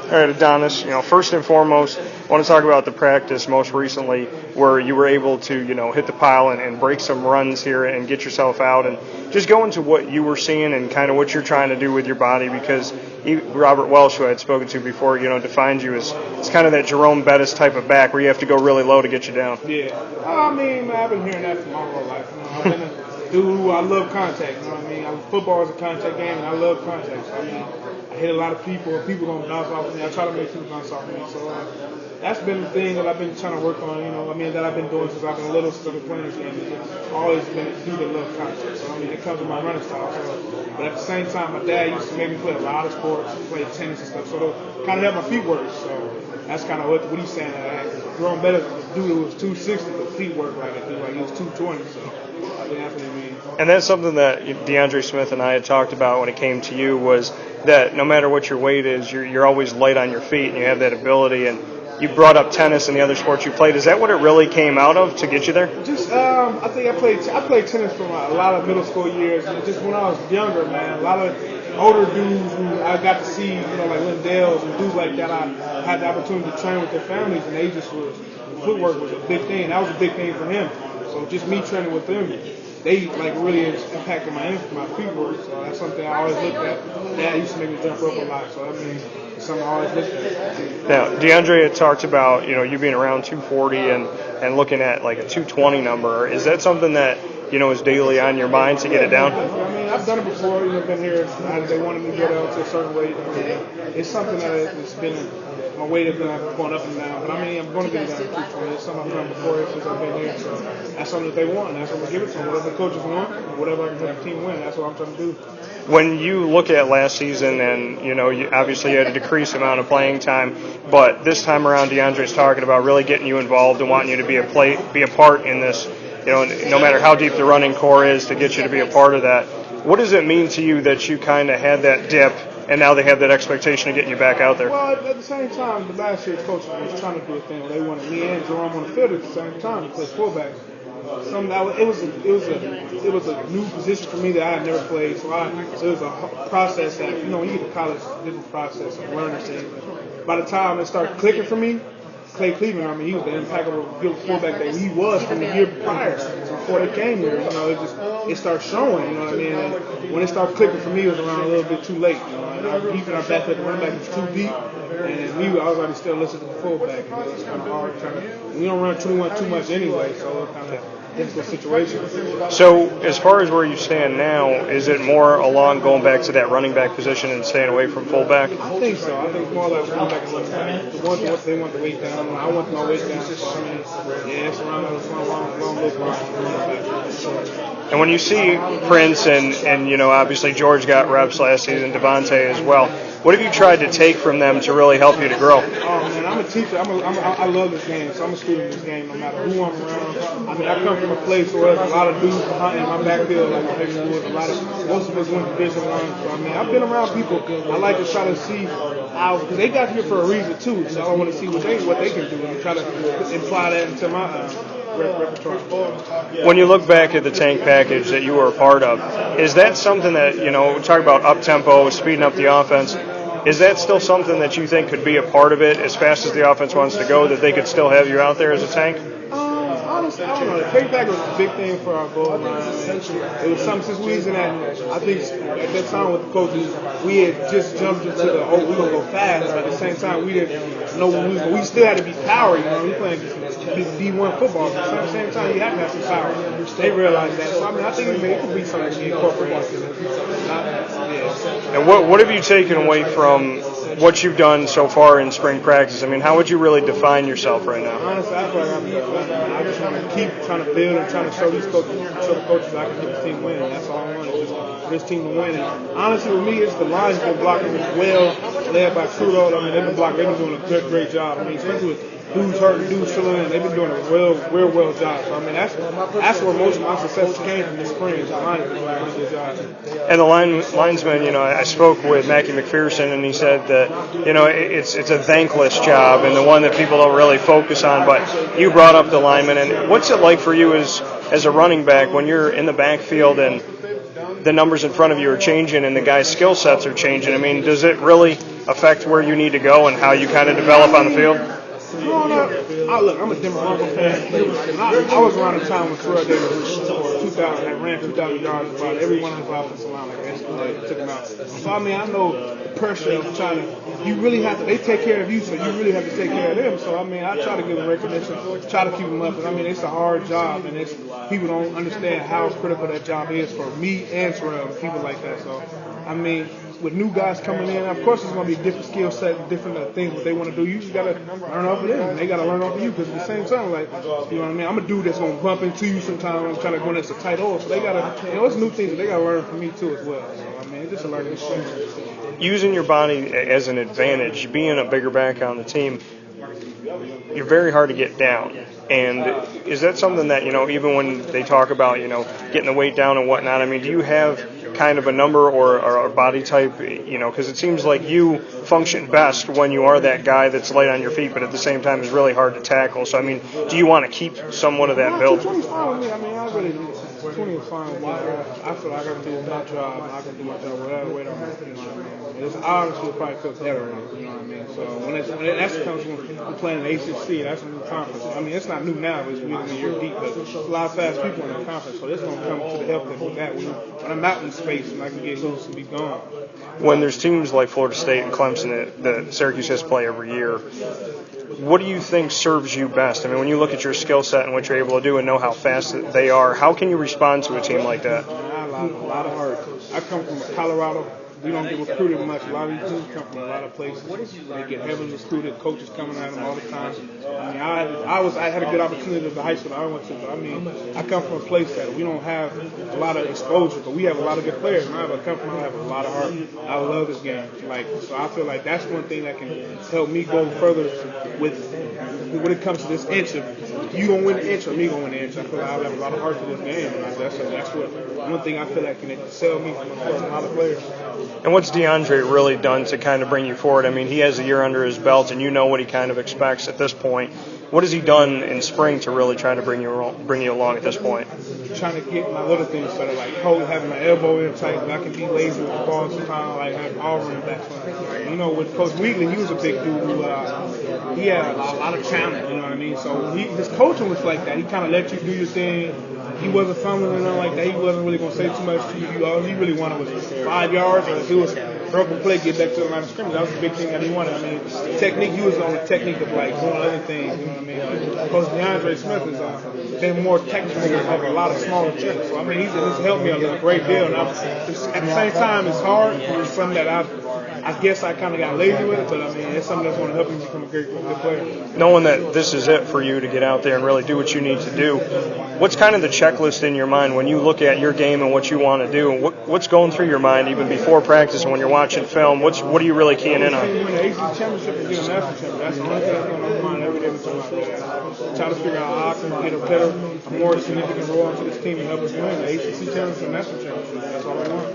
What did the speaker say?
All right, Adonis, first and foremost, I want to talk about the practice most recently where you were able to, hit the pile and break some runs here and get yourself out, and just go into what you were seeing and kind of what you're trying to do with your body, because Robert Welsh, who I had spoken to before, defined you as it's kind of that Jerome Bettis type of back where you have to go really low to get you down. Yeah. I mean, I've been hearing that for my whole life. I've been a dude who I love contact. You know what I mean? Football is a contact game, and I love contact. So, I mean, I hit a lot of people, and people don't bounce off of me. I try to make people bounce off of me. So that's been the thing that I've been trying to work on. That I've been doing since I've been little, since I've been playing this game. It's always been a dude that loves contact. So it comes with my running style. So, but at the same time, my dad used to make me play a lot of sports, play tennis and stuff. So to kind of help my feet work. So that's kind of what he's saying. Jerome Bettis was a dude who was 260, but feet work like a dude. Like he was 220. So I think that's what he means. And that's something that DeAndre Smith and I had talked about when it came to you, was that no matter what your weight is, you're always light on your feet and you have that ability. And you brought up tennis and the other sports you played. Is that what it really came out of to get you there? Just, I think I played tennis for a lot of middle school years. And just when I was younger, man, a lot of older dudes who I got to see, like Lindell's and dudes like that, I had the opportunity to train with their families, and they just footwork was a big thing. That was a big thing for him. So just me training with them, they really impacted my feet work. So that's something I always looked at. Dad used to make me jump rope a lot, so I mean, it's something I always looked at. Now, DeAndre had talked about you being around 240 and looking at like a 220 number. Is that something that is daily on your mind to get it down? I mean, I've done it before. Been here. They wanted me to get out to a certain weight. It's something that it's been. My weight has been going up and down, but I mean, I'm going to get it down to 220. It's something I've done before since I've been here, so that's something that they want, and that's what I'm going to give it to them. Whatever the coaches want, whatever I can help the team win, that's what I'm trying to do. When you look at last season, and you obviously you had a decreased amount of playing time, but this time around, DeAndre's talking about really getting you involved and wanting you to be a part in this. No matter how deep the running core is, to get you to be a part of that. What does it mean to you that you kind of had that dip, and now they have that expectation of getting you back out there? Well, at the same time, the last year's coach was trying to do a thing where they wanted me and Jerome on the field at the same time to play fullback. It was a new position for me that I had never played, so it was a process that when you get to college, different process of learning things. By the time it started clicking for me, Clay Cleveland, he was the impeccable fullback that he was from the year prior, before they came here. It started showing, And when it started clicking for me, it was around a little bit too late. Even our back at the running back was too deep, and I was already still listening to the fullback. It's kind of hard. We don't run 21 too much anyway, so it's kind of difficult situation. So, as far as where you stand now, is it more along going back to that running back position and staying away from fullback? I think so. I think it's more like running back and running back. The ones what they want the weight down. I want my weight down. So, it's around a long look back. And when you see Prince and obviously George got reps last season, Devontae as well, what have you tried to take from them to really help you to grow? Oh man, I'm a teacher. I love this game, so I'm a student of this game no matter who I'm around. I mean, I come from a place where there's a lot of dudes behind in my backfield, like my baby boys. Most of us went Division I. So I mean, I've been around people. I like to try to see how, because they got here for a reason too. So I want to see what they can do and try to imply that into my repertoire. When you look back at the tank package that you were a part of, is that something that, talk about up-tempo, speeding up the offense, is that still something that you think could be a part of it as fast as the offense wants to go, that they could still have you out there as a tank? Honestly, I don't know. The tank package was a big thing for our goal line. It was something since we was in that, I think at that time with the coaches, we had just jumped into the, we're going to go fast. But at the same time, we didn't know when we still had to be power. We playing D1 football. But at the same time, you have to have some power. They realized that. So, I think it could be something to incorporate. And what have you taken away from what you've done so far in spring practice? I mean, how would you really define yourself right now? Honestly, I feel like I just want to keep trying to build and trying to show the coaches I can get the team winning. That's all I want, is just for this team to win. And honestly, with me, it's the line's been blocking well, led by Crudo. I mean, they've been doing a great job. I mean, especially with dudes hurting, dudes filling in, they've been doing a real well job. So, I mean, that's where most of my success came from this spring. The line's been doing a really good job. And the linesman, I spoke with Mackie McPherson, and he said that, it's a thankless job and the one that people don't really focus on. But you brought up the lineman, and what's it like for you as a running back when you're in the backfield and the numbers in front of you are changing and the guys' skill sets are changing. I mean, does it really affect where you need to go and how you kind of develop on the field? Growing up, look, I'm a Denver Broncos fan. I was around the time when Terrell Davis scored 2,000, that ran 2,000 yards about every one of his offensive line, like that took him out. So I mean, I know the pressure of trying to. You really have to. They take care of you, so you really have to take care of them. So I mean, I try to give them recognition, try to keep them up. And I mean, it's a hard job, and people don't understand how critical that job is for me and Terrell and people like that. So I mean, with new guys coming in, of course it's going to be a different skill set, different things that they want to do. You just got to learn off of them, and they got to learn off of you, because at the same time, like, you know what I mean, I'm a dude that's going to bump into you sometimes. I'm trying to go next to tight hole, so they got to, it's new things that they got to learn from me too as well. So I mean, it's just a learning experience. Using your body as an advantage, being a bigger back on the team, you're very hard to get down. And is that something that, even when they talk about, getting the weight down and whatnot, I mean, do you have kind of a number or a body type, because it seems like you function best when you are that guy that's light on your feet, but at the same time is really hard to tackle. So, I mean, do you want to keep somewhat of that build? 20 is fine with me. I mean, I really, 20 is fine with me. I feel like I can do my job. I can do my job without weight on me. You know what I mean? It's honestly will probably feel better in it. You know what I mean? So when that comes when we're playing the ACC, that's a new conference. I mean, it's not new now, but it's really a year deep. But there's a lot of fast people in the conference, so it's going to come to the help with that. When I'm out in space and I can get loose and be gone. When there's teams like Florida State and Clemson that Syracuse has to play every year, what do you think serves you best? I mean, when you look at your skill set and what you're able to do and know how fast they are, how can you respond to a team like that? I have a lot of heart. I come from Colorado. We don't get recruited much. A lot of these teams come from a lot of places. They get heavily recruited. Coaches coming at them all the time. I mean, I had a good opportunity at the high school that I went to. But I mean, I come from a place that we don't have a lot of exposure, but we have a lot of good players. And I have a lot of heart. I love this game. So I feel like that's one thing that can help me go further with when it comes to this inch. If you don't win the inch, or me going win the inch, I feel like I have a lot of heart to this game. And that's what one thing I feel like can sell me from a lot of players. And what's DeAndre really done to kind of bring you forward? I mean, he has a year under his belt, and you know what he kind of expects at this point. What has he done in spring to really try to bring you along at this point? Trying to get my little things better, like having my elbow in tight, I can be lazy with the ball sometimes, like have all running back. With Coach Wheatley, he was a big dude who he had a lot of talent, you know what I mean? So his coaching was like that. He kind of let you do your thing. He wasn't fumbling or nothing like that. He wasn't really going to say too much to you. All he really wanted was 5 yards, or if it was broken play, get back to the line of scrimmage. That was the big thing that he wanted. I mean, technique, he was on the technique of like doing other things, you know what I mean? Because DeAndre Smith has been more technical with a lot of smaller tricks. So I mean, he's helped me a great deal. And at the same time, it's hard. It's something that I guess I kind of got lazy with it, but I mean, it's something that's going to help you become a good player. Knowing that this is it for you to get out there and really do what you need to do, what's kind of the checklist in your mind when you look at your game and what you want to do? What's going through your mind even before practice and when you're watching film? What are you really keying in on? Win the ACC championship and get a national championship. That's the only thing that's going on my mind every day. Try to figure out how I can get a more significant role into this team and help us win the ACC championship and national championship. That's all I want.